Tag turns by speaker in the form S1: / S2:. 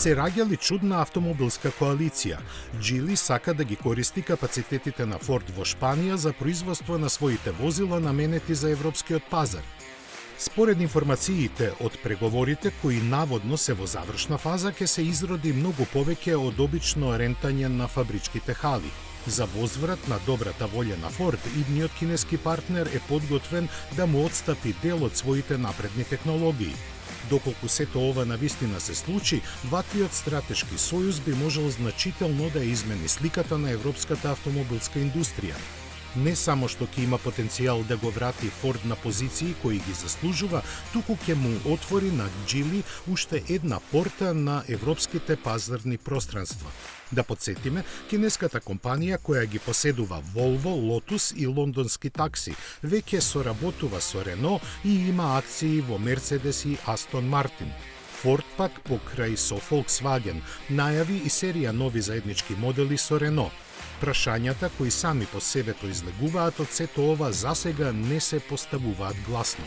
S1: се раѓали чудна автомобилска коалиција. Geely сака да ги користи капацитетите на Ford во Шпанија за производство на своите возила наменети за европскиот пазар. Според информациите од преговорите кои наводно се во завршна фаза, ќе се изроди многу повеќе од обично рентање на фабричките хали. За возврат на добрата волја на Ford, идниот кинески партнер е подготвен да му отстапи дел од своите напредни технологии. Доколку сето ова навистина се случи, ваквиот стратешки сојуз би можел значително да измени сликата на европската автомобилска индустрија. Не само што ќе има потенцијал да го врати Ford на позиции кои ги заслужува, туку ќе му отвори на Geely уште една порта на европските пазарни пространства. Да подсетиме, кинеската компанија која ги поседува Volvo, Lotus и лондонски такси, веќе соработува со Renault и има акции во Mercedes и Aston Martin. Ford пак покрај со Volkswagen најави и серија нови заеднички модели со Renault. Прашањата кои сами по себе произлегуваат од сето ова засега не се поставуваат гласно.